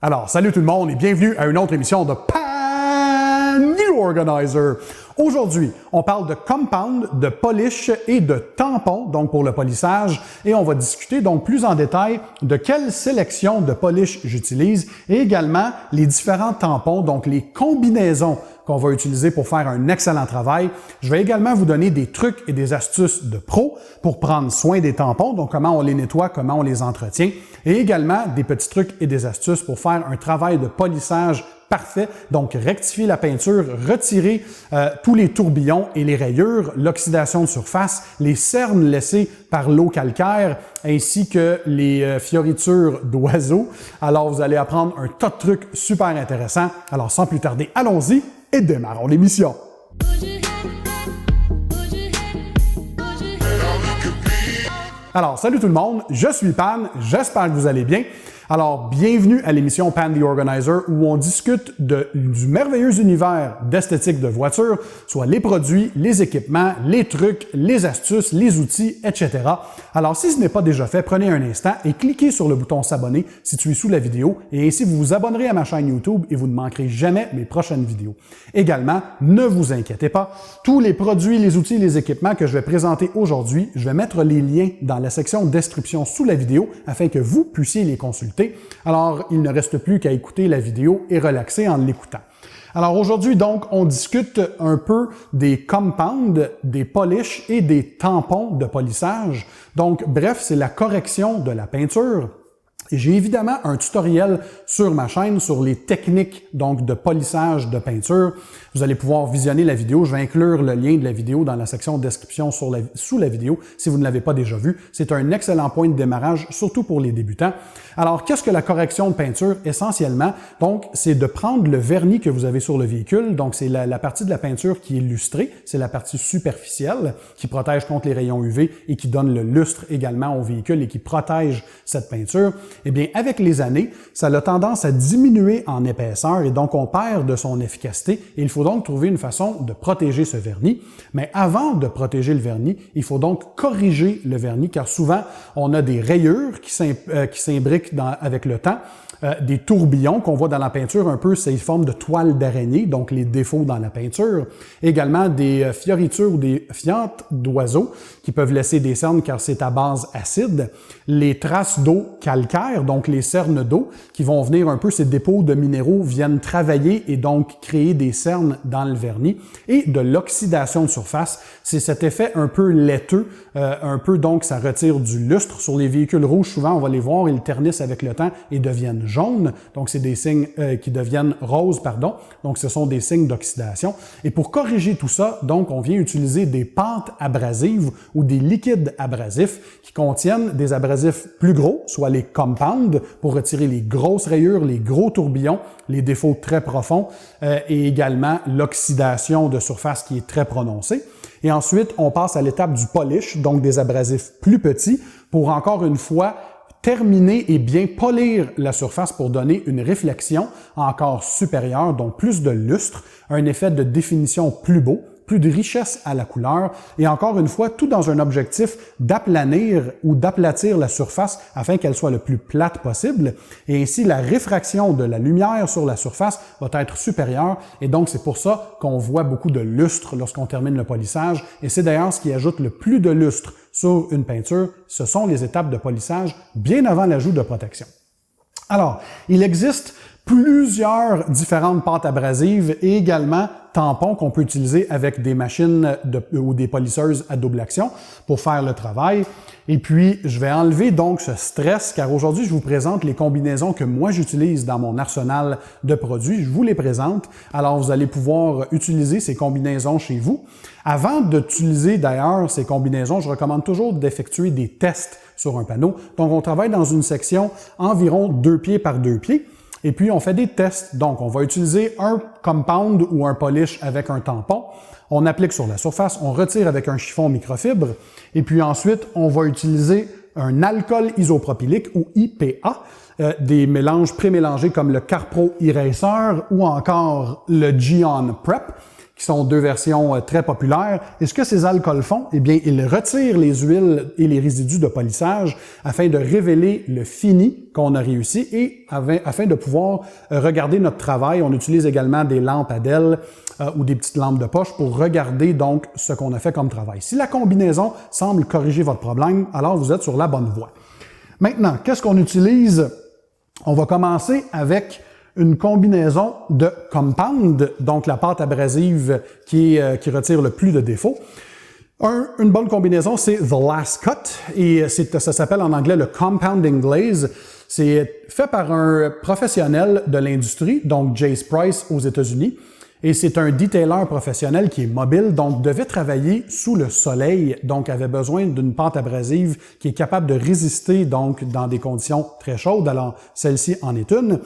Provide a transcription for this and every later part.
Alors, salut tout le monde et bienvenue à une autre émission de Pan The Organizer. Aujourd'hui, on parle de compound, de polish et de tampons, donc pour le polissage, et on va discuter donc plus en détail de quelle sélection de polish j'utilise et également les différents tampons, donc les combinaisons qu'on va utiliser pour faire un excellent travail. Je vais également vous donner des trucs et des astuces de pro pour prendre soin des tampons, donc comment on les nettoie, comment on les entretient, et également des petits trucs et des astuces pour faire un travail de polissage parfait, donc rectifier la peinture, retirer tous les tourbillons et les rayures, l'oxydation de surface, les cernes laissées par l'eau calcaire, ainsi que les fioritures d'oiseaux. Alors, vous allez apprendre un tas de trucs super intéressants. Alors, sans plus tarder, allons-y et démarrons l'émission. Alors, salut tout le monde, je suis Pan, j'espère que vous allez bien. Alors, bienvenue à l'émission Pan The Organizer où on discute du merveilleux univers d'esthétique de voitures, soit les produits, les équipements, les trucs, les astuces, les outils, etc. Alors, si ce n'est pas déjà fait, prenez un instant et cliquez sur le bouton s'abonner situé sous la vidéo et ainsi vous vous abonnerez à ma chaîne YouTube et vous ne manquerez jamais mes prochaines vidéos. Également, ne vous inquiétez pas, tous les produits, les outils, les équipements que je vais présenter aujourd'hui, je vais mettre les liens dans la section description sous la vidéo afin que vous puissiez les consulter. Alors, il ne reste plus qu'à écouter la vidéo et relaxer en l'écoutant. Alors aujourd'hui, donc, on discute un peu des compounds, des polishes et des tampons de polissage. Donc, bref, c'est la correction de la peinture. Et j'ai évidemment un tutoriel sur ma chaîne sur les techniques donc de polissage de peinture. Vous allez pouvoir visionner la vidéo. Je vais inclure le lien de la vidéo dans la section description sous la vidéo si vous ne l'avez pas déjà vu. C'est un excellent point de démarrage, surtout pour les débutants. Alors, qu'est-ce que la correction de peinture? Essentiellement, donc, c'est de prendre le vernis que vous avez sur le véhicule. Donc, c'est la partie de la peinture qui est lustrée. C'est la partie superficielle qui protège contre les rayons UV et qui donne le lustre également au véhicule et qui protège cette peinture. Eh bien, avec les années, ça a tendance à diminuer en épaisseur et donc on perd de son efficacité et il faut donc trouver une façon de protéger ce vernis. Mais avant de protéger le vernis, il faut donc corriger le vernis car souvent, on a des rayures qui s'imbriquent avec le temps, des tourbillons qu'on voit dans la peinture un peu, c'est une forme de toile d'araignée, donc les défauts dans la peinture. Également des fioritures ou des fientes d'oiseaux qui peuvent laisser des cernes car c'est à base acide. Les traces d'eau calcaire, donc les cernes d'eau qui vont venir un peu, ces dépôts de minéraux viennent travailler et donc créer des cernes dans le vernis. Et de l'oxydation de surface, c'est cet effet un peu laiteux, un peu donc ça retire du lustre. Sur les véhicules rouges, souvent on va les voir, ils ternissent avec le temps et deviennent jaunes, donc c'est des signes qui deviennent roses, pardon, donc ce sont des signes d'oxydation. Et pour corriger tout ça, donc on vient utiliser des pâtes abrasives ou des liquides abrasifs qui contiennent des abrasifs plus gros, soit les compounds pour retirer les grosses rayures, les gros tourbillons, les défauts très profonds et également l'oxydation de surface qui est très prononcée. Et ensuite, on passe à l'étape du polish, donc des abrasifs plus petits pour encore une fois terminer et bien polir la surface pour donner une réflexion encore supérieure, donc plus de lustre, un effet de définition plus beau, plus de richesse à la couleur et encore une fois, tout dans un objectif d'aplanir ou d'aplatir la surface afin qu'elle soit le plus plate possible et ainsi la réfraction de la lumière sur la surface va être supérieure et donc c'est pour ça qu'on voit beaucoup de lustre lorsqu'on termine le polissage et c'est d'ailleurs ce qui ajoute le plus de lustre sur une peinture, ce sont les étapes de polissage bien avant l'ajout de protection. Alors, il existe plusieurs différentes pâtes abrasives et également tampons qu'on peut utiliser avec des machines ou des polisseuses à double action pour faire le travail. Et puis, je vais enlever donc ce stress car aujourd'hui, je vous présente les combinaisons que moi j'utilise dans mon arsenal de produits. Je vous les présente. Alors, vous allez pouvoir utiliser ces combinaisons chez vous. Avant d'utiliser d'ailleurs ces combinaisons, je recommande toujours d'effectuer des tests sur un panneau. Donc, on travaille dans une section environ 2 pieds par 2 pieds. Et puis, on fait des tests. Donc, on va utiliser un compound ou un polish avec un tampon. On applique sur la surface, on retire avec un chiffon microfibre. Et puis ensuite, on va utiliser un alcool isopropylique ou IPA, des mélanges pré-mélangés comme le Carpro Eraser ou encore le Geon Prep, qui sont deux versions très populaires. Et ce que ces alcools font, eh bien, ils retirent les huiles et les résidus de polissage afin de révéler le fini qu'on a réussi et afin de pouvoir regarder notre travail. On utilise également des lampes Adèle ou des petites lampes de poche pour regarder donc ce qu'on a fait comme travail. Si la combinaison semble corriger votre problème, alors vous êtes sur la bonne voie. Maintenant, qu'est-ce qu'on utilise? On va commencer avec une combinaison de compound, donc la pâte abrasive qui retire le plus de défauts. Une bonne combinaison, c'est The Last Cut, et ça s'appelle en anglais le Compounding Glaze. C'est fait par un professionnel de l'industrie, donc Jace Price aux États-Unis, et c'est un detailer professionnel qui est mobile, donc devait travailler sous le soleil, donc avait besoin d'une pâte abrasive qui est capable de résister donc dans des conditions très chaudes, alors celle-ci en est une.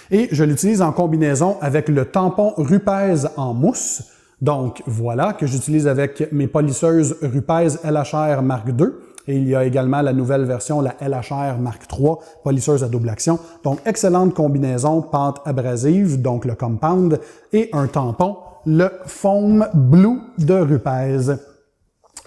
Et je l'utilise en combinaison avec le tampon Rupes en mousse. Donc voilà, que j'utilise avec mes polisseuses Rupes LHR Mark II. Et il y a également la nouvelle version, la LHR Mark III, polisseuse à double action. Donc excellente combinaison, pâte abrasive, donc le compound, et un tampon, le Foam Blue de Rupes.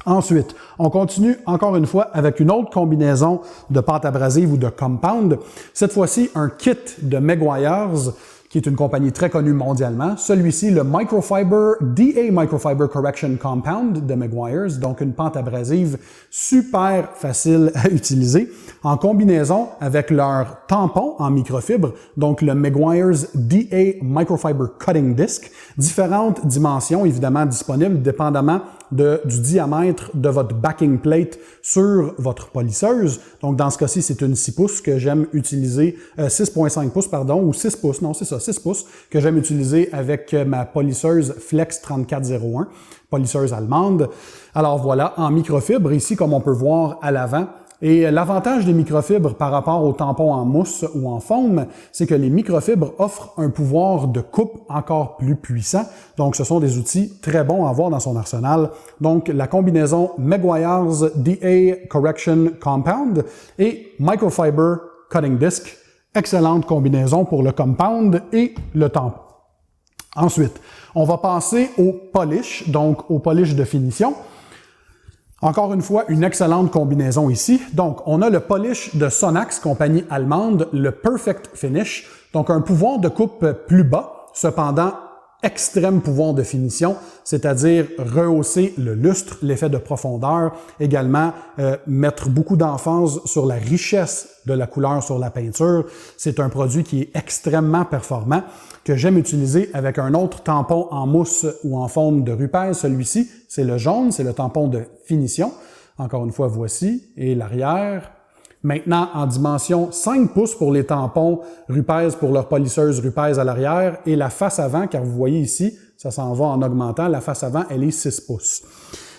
Ensuite, on continue encore une fois avec une autre combinaison de pâte abrasive ou de compound. Cette fois-ci, un kit de Meguiar's, qui est une compagnie très connue mondialement. Celui-ci, le Microfiber DA Microfiber Correction Compound de Meguiar's, donc une pâte abrasive super facile à utiliser, en combinaison avec leur tampon en microfibre, donc le Meguiar's DA Microfiber Cutting Disc. Différentes dimensions, évidemment, disponibles, dépendamment du diamètre de votre backing plate sur votre polisseuse. Donc, dans ce cas-ci, c'est une 6 pouces que j'aime utiliser, 6.5 pouces, pardon, ou 6 pouces, non, c'est ça, 6 pouces, que j'aime utiliser avec ma polisseuse Flex 3401, polisseuse allemande. Alors voilà, en microfibre, ici, comme on peut voir à l'avant. Et l'avantage des microfibres par rapport aux tampons en mousse ou en foam, c'est que les microfibres offrent un pouvoir de coupe encore plus puissant. Donc, ce sont des outils très bons à avoir dans son arsenal. Donc, la combinaison Meguiar's DA Correction Compound et Microfiber Cutting Disc. Excellente combinaison pour le compound et le tampon. Ensuite, on va passer au polish, donc au polish de finition. Encore une fois, une excellente combinaison ici. Donc, on a le polish de Sonax, compagnie allemande, le Perfect Finish. Donc, un pouvoir de coupe plus bas, cependant, extrême pouvoir de finition, c'est-à-dire rehausser le lustre, l'effet de profondeur, également mettre beaucoup d'emphase sur la richesse de la couleur sur la peinture. C'est un produit qui est extrêmement performant, que j'aime utiliser avec un autre tampon en mousse ou en forme de Rupes. Celui-ci, c'est le jaune, c'est le tampon de finition. Encore une fois, voici, et l'arrière. Maintenant, en dimension 5 pouces pour les tampons Rupes pour leur polisseuse Rupes à l'arrière, et la face avant, car vous voyez ici, ça s'en va en augmentant, la face avant, elle est 6 pouces.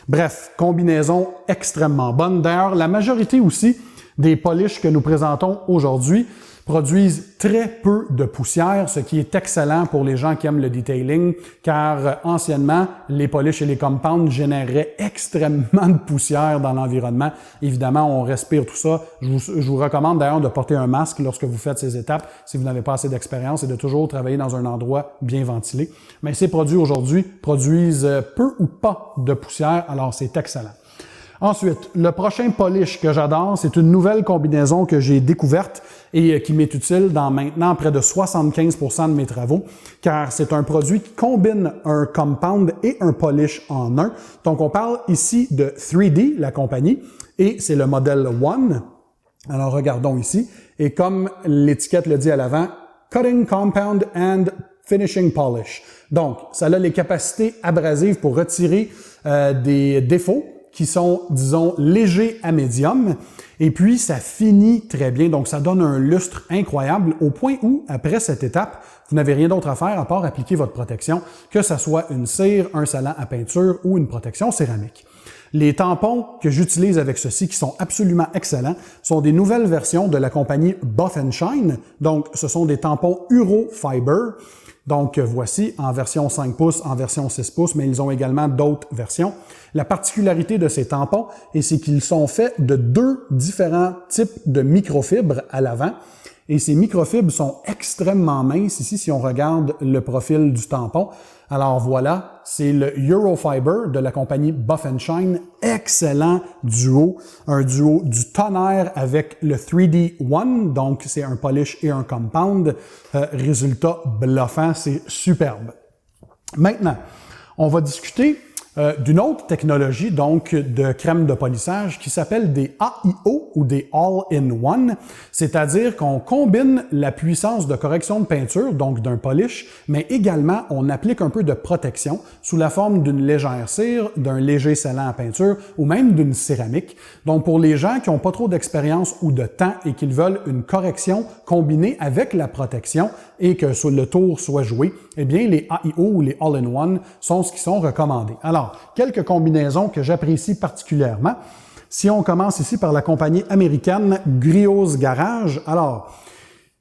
Bref, combinaison extrêmement bonne. D'ailleurs, la majorité aussi des polishes que nous présentons aujourd'hui produisent très peu de poussière, ce qui est excellent pour les gens qui aiment le detailing, car anciennement, les polishes et les compounds généraient extrêmement de poussière dans l'environnement. Évidemment, on respire tout ça. Je vous recommande d'ailleurs de porter un masque lorsque vous faites ces étapes, si vous n'avez pas assez d'expérience, et de toujours travailler dans un endroit bien ventilé. Mais ces produits aujourd'hui produisent peu ou pas de poussière, alors c'est excellent. Ensuite, le prochain polish que j'adore, c'est une nouvelle combinaison que j'ai découverte et qui m'est utile dans maintenant près de 75% de mes travaux, car c'est un produit qui combine un compound et un polish en un. Donc, on parle ici de 3D, la compagnie, et c'est le modèle One. Alors, regardons ici. Et comme l'étiquette le dit à l'avant, Cutting Compound and Finishing Polish. Donc, ça a les capacités abrasives pour retirer des défauts qui sont, disons, légers à médium, et puis ça finit très bien, donc ça donne un lustre incroyable au point où, après cette étape, vous n'avez rien d'autre à faire à part appliquer votre protection, que ce soit une cire, un scellant à peinture ou une protection céramique. Les tampons que j'utilise avec ceci, qui sont absolument excellents, sont des nouvelles versions de la compagnie Buff & Shine, donc ce sont des tampons Eurofiber. Donc, voici en version 5 pouces, en version 6 pouces, mais ils ont également d'autres versions. La particularité de ces tampons, c'est qu'ils sont faits de deux différents types de microfibres à l'avant. Et ces microfibres sont extrêmement minces ici si on regarde le profil du tampon. Alors voilà, c'est le Eurofiber de la compagnie Buff & Shine. Excellent duo. Un duo du tonnerre avec le 3D One. Donc c'est un polish et un compound. Résultat bluffant, c'est superbe. Maintenant, on va discuter d'une autre technologie donc de crème de polissage qui s'appelle des AIO ou des All-in-One, c'est-à-dire qu'on combine la puissance de correction de peinture, donc d'un polish, mais également on applique un peu de protection sous la forme d'une légère cire, d'un léger scellant à peinture ou même d'une céramique. Donc pour les gens qui n'ont pas trop d'expérience ou de temps et qui veulent une correction combinée avec la protection et que le tour soit joué, eh bien les AIO ou les All-in-One sont ce qui sont recommandés. Alors, quelques combinaisons que j'apprécie particulièrement. Si on commence ici par la compagnie américaine Griot's Garage, alors,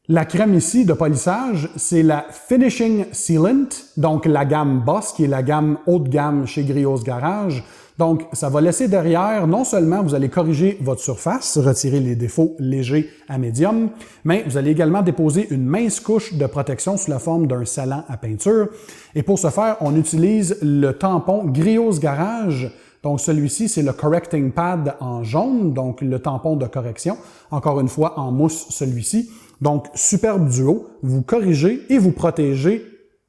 la crème ici de polissage, c'est la Finishing Sealant, donc la gamme Boss, qui est la gamme haut de gamme chez Griot's Garage. Donc, ça va laisser derrière, non seulement vous allez corriger votre surface, retirer les défauts légers à médium, mais vous allez également déposer une mince couche de protection sous la forme d'un scellant à peinture. Et pour ce faire, on utilise le tampon Griot's Garage. Donc, celui-ci, c'est le Correcting Pad en jaune, donc le tampon de correction. Encore une fois, en mousse, celui-ci. Donc, superbe duo. Vous corrigez et vous protégez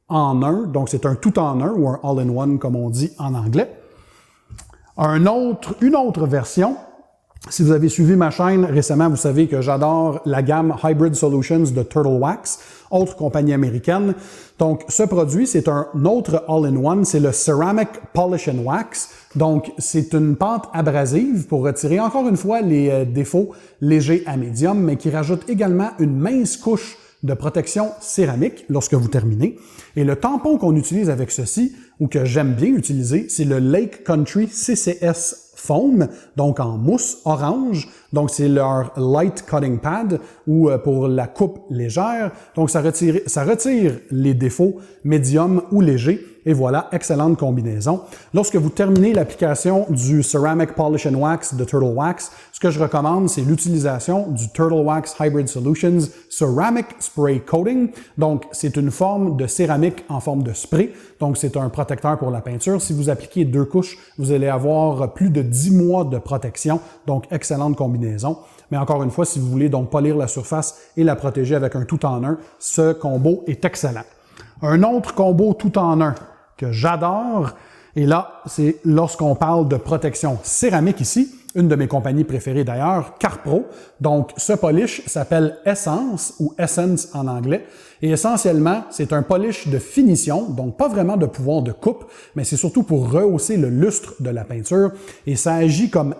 en un. Donc, c'est un tout en un ou un all-in-one, comme on dit en anglais. Une autre version, si vous avez suivi ma chaîne récemment, vous savez que j'adore la gamme Hybrid Solutions de Turtle Wax, autre compagnie américaine. Donc, ce produit, c'est un autre all-in-one, c'est le Ceramic Polish and Wax. Donc, c'est une pâte abrasive pour retirer encore une fois les défauts légers à médium, mais qui rajoute également une mince couche de protection céramique lorsque vous terminez. Et le tampon qu'on utilise avec ceci, ou que j'aime bien utiliser, c'est le Lake Country CCS Foam, donc en mousse orange. Donc c'est leur Light Cutting Pad, ou pour la coupe légère. Donc ça retire les défauts médium ou légers. Et voilà, excellente combinaison. Lorsque vous terminez l'application du Ceramic Polish and Wax de Turtle Wax, ce que je recommande, c'est l'utilisation du Turtle Wax Hybrid Solutions Ceramic Spray Coating. Donc, c'est une forme de céramique en forme de spray. Donc, c'est un protecteur pour la peinture. Si vous appliquez 2 couches, vous allez avoir plus de 10 mois de protection. Donc, excellente combinaison. Mais encore une fois, si vous voulez donc polir la surface et la protéger avec un tout en un, ce combo est excellent. Un autre combo tout en un que j'adore, et là, c'est lorsqu'on parle de protection céramique ici, une de mes compagnies préférées d'ailleurs, Carpro. Donc, ce polish s'appelle Essence ou Essence en anglais. Et essentiellement, c'est un polish de finition, donc pas vraiment de pouvoir de coupe, mais c'est surtout pour rehausser le lustre de la peinture. Et ça agit comme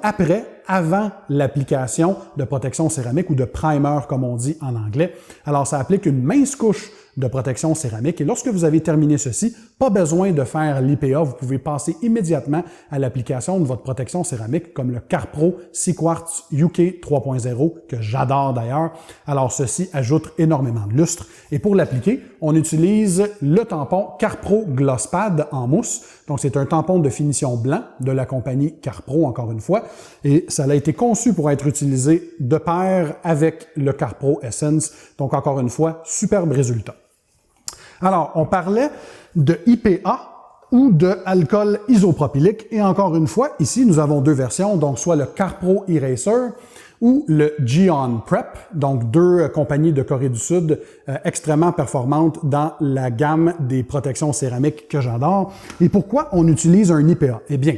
avant l'application de protection céramique ou de primer, comme on dit en anglais. Alors, ça applique une mince couche de protection céramique. Et lorsque vous avez terminé ceci, pas besoin de faire l'IPA, vous pouvez passer immédiatement à l'application de votre protection céramique comme le Carpro C-Quartz UK 3.0 que j'adore d'ailleurs. Alors ceci ajoute énormément de lustre. Et pour l'appliquer, on utilise le tampon Carpro Gloss Pad en mousse. Donc c'est un tampon de finition blanc de la compagnie Carpro encore une fois. Et ça a été conçu pour être utilisé de pair avec le Carpro Essence. Donc encore une fois, superbe résultat. Alors, on parlait de IPA ou de alcool isopropylique. Et encore une fois, ici, nous avons 2 versions, donc soit le Carpro Eraser ou le Geon Prep, donc 2 compagnies de Corée du Sud extrêmement performantes dans la gamme des protections céramiques que j'adore. Et pourquoi on utilise un IPA? Eh bien,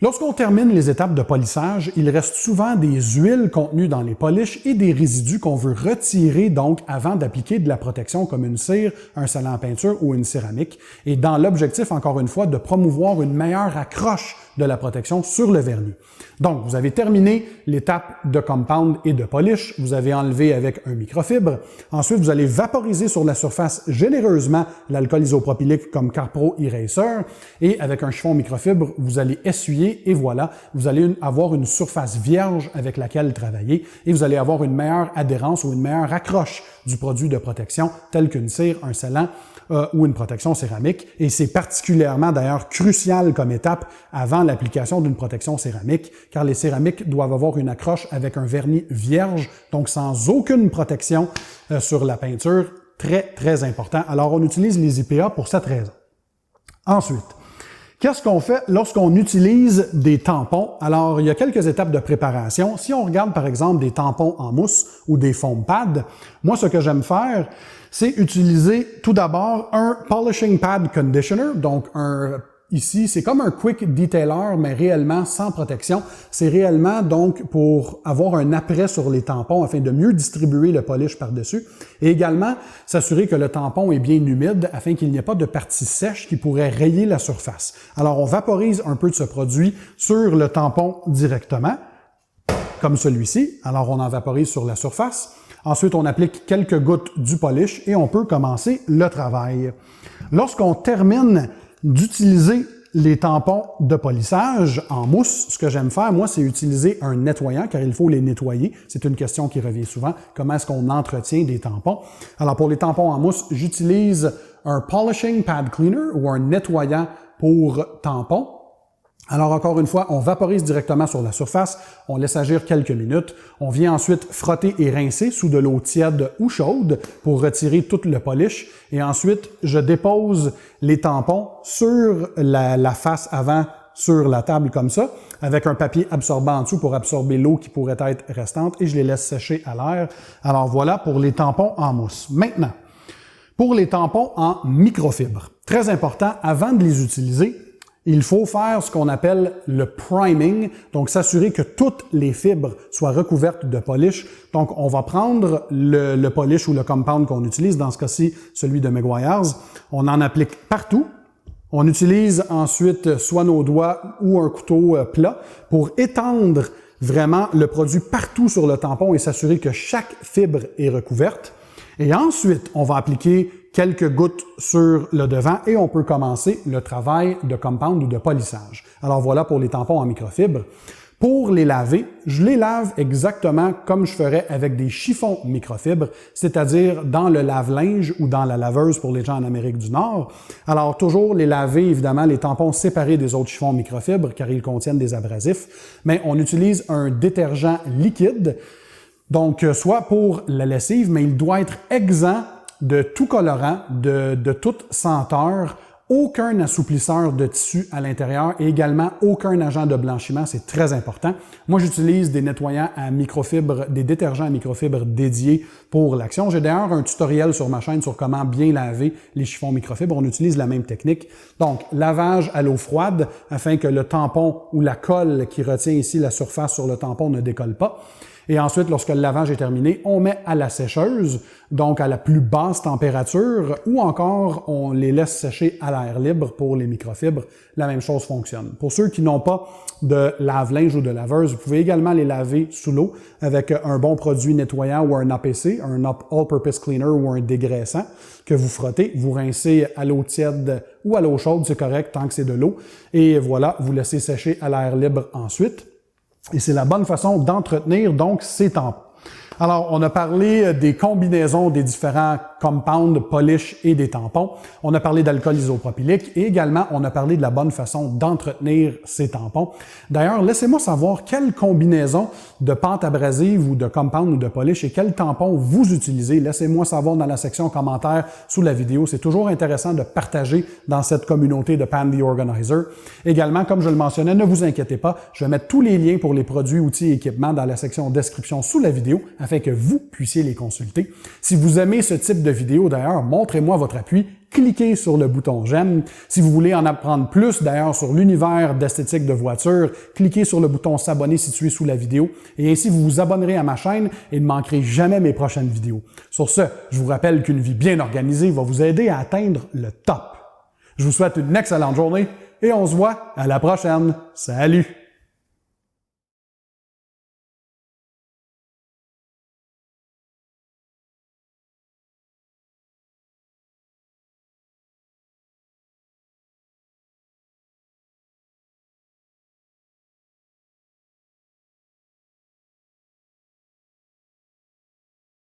lorsqu'on termine les étapes de polissage, il reste souvent des huiles contenues dans les polishes et des résidus qu'on veut retirer donc avant d'appliquer de la protection comme une cire, un scellant à peinture ou une céramique. Et dans l'objectif, encore une fois, de promouvoir une meilleure accroche de la protection sur le vernis. Donc, vous avez terminé l'étape de compound et de polish. Vous avez enlevé avec un microfibre. Ensuite, vous allez vaporiser sur la surface généreusement l'alcool isopropylique comme Carpro Eraser. Et avec un chiffon microfibre, vous allez essuyer utiliser et voilà, vous allez avoir une surface vierge avec laquelle travailler et vous allez avoir une meilleure adhérence ou une meilleure accroche du produit de protection tel qu'une cire, un scellant ou une protection céramique. Et c'est particulièrement d'ailleurs crucial comme étape avant l'application d'une protection céramique car les céramiques doivent avoir une accroche avec un vernis vierge, donc sans aucune protection sur la peinture. Très, très important. Alors, on utilise les IPA pour cette raison. Ensuite, qu'est-ce qu'on fait lorsqu'on utilise des tampons? Alors, il y a quelques étapes de préparation. Si on regarde, par exemple, des tampons en mousse ou des foam pads, moi, ce que j'aime faire, c'est utiliser tout d'abord un Polishing Pad Conditioner, donc ici, c'est comme un quick detailer, mais réellement sans protection. C'est réellement donc pour avoir un après sur les tampons afin de mieux distribuer le polish par-dessus et également s'assurer que le tampon est bien humide afin qu'il n'y ait pas de parties sèches qui pourraient rayer la surface. Alors, on vaporise un peu de ce produit sur le tampon directement, comme celui-ci. Alors, on en vaporise sur la surface. Ensuite, on applique quelques gouttes du polish et on peut commencer le travail. Lorsqu'on termine d'utiliser les tampons de polissage en mousse, ce que j'aime faire, moi, c'est utiliser un nettoyant, car il faut les nettoyer. C'est une question qui revient souvent. Comment est-ce qu'on entretient des tampons? Alors, pour les tampons en mousse, j'utilise un Polishing Pad Cleaner ou un nettoyant pour tampons. Alors, encore une fois, on vaporise directement sur la surface, on laisse agir quelques minutes, on vient ensuite frotter et rincer sous de l'eau tiède ou chaude pour retirer tout le polish, et ensuite, je dépose les tampons sur la face avant sur la table comme ça, avec un papier absorbant en dessous pour absorber l'eau qui pourrait être restante, et je les laisse sécher à l'air. Alors voilà pour les tampons en mousse. Maintenant, pour les tampons en microfibre, très important, avant de les utiliser, il faut faire ce qu'on appelle le priming, donc s'assurer que toutes les fibres soient recouvertes de polish. Donc, on va prendre le polish ou le compound qu'on utilise, dans ce cas-ci, celui de Meguiar's. On en applique partout. On utilise ensuite soit nos doigts ou un couteau plat pour étendre vraiment le produit partout sur le tampon et s'assurer que chaque fibre est recouverte. Et ensuite, on va appliquer quelques gouttes sur le devant et on peut commencer le travail de compound ou de polissage. Alors voilà pour les tampons en microfibre. Pour les laver, je les lave exactement comme je ferais avec des chiffons microfibres, c'est-à-dire dans le lave-linge ou dans la laveuse pour les gens en Amérique du Nord. Alors toujours les laver, évidemment, les tampons séparés des autres chiffons microfibres car ils contiennent des abrasifs, mais on utilise un détergent liquide, donc soit pour la lessive, mais il doit être exempt de tout colorant, de toute senteur, aucun assouplisseur de tissu à l'intérieur et également aucun agent de blanchiment, c'est très important. Moi, j'utilise des nettoyants à microfibres, des détergents à microfibres dédiés pour l'action. J'ai d'ailleurs un tutoriel sur ma chaîne sur comment bien laver les chiffons microfibres. On utilise la même technique. Donc, lavage à l'eau froide afin que le tampon ou la colle qui retient ici la surface sur le tampon ne décolle pas. Et ensuite, lorsque le lavage est terminé, on met à la sécheuse, donc à la plus basse température, ou encore on les laisse sécher à l'air libre pour les microfibres. La même chose fonctionne. Pour ceux qui n'ont pas de lave-linge ou de laveuse, vous pouvez également les laver sous l'eau avec un bon produit nettoyant ou un APC, un All-Purpose Cleaner ou un dégraissant que vous frottez. Vous rincez à l'eau tiède ou à l'eau chaude, c'est correct tant que c'est de l'eau. Et voilà, vous laissez sécher à l'air libre ensuite. Et c'est la bonne façon d'entretenir donc ces tampons. Alors, on a parlé des combinaisons des différents compounds, polish et des tampons. On a parlé d'alcool isopropylique et également, on a parlé de la bonne façon d'entretenir ces tampons. D'ailleurs, laissez-moi savoir quelle combinaison de pâte abrasive ou de compound ou de polish et quel tampon vous utilisez. Laissez-moi savoir dans la section commentaires sous la vidéo. C'est toujours intéressant de partager dans cette communauté de Pan the Organizer. Également, comme je le mentionnais, ne vous inquiétez pas, je vais mettre tous les liens pour les produits, outils et équipements dans la section description sous la vidéo afin que vous puissiez les consulter. Si vous aimez ce type de vidéo, d'ailleurs, montrez-moi votre appui. Cliquez sur le bouton j'aime. Si vous voulez en apprendre plus, d'ailleurs, sur l'univers d'esthétique de voiture, cliquez sur le bouton s'abonner situé sous la vidéo et ainsi vous vous abonnerez à ma chaîne et ne manquerez jamais mes prochaines vidéos. Sur ce, je vous rappelle qu'une vie bien organisée va vous aider à atteindre le top. Je vous souhaite une excellente journée et on se voit à la prochaine. Salut!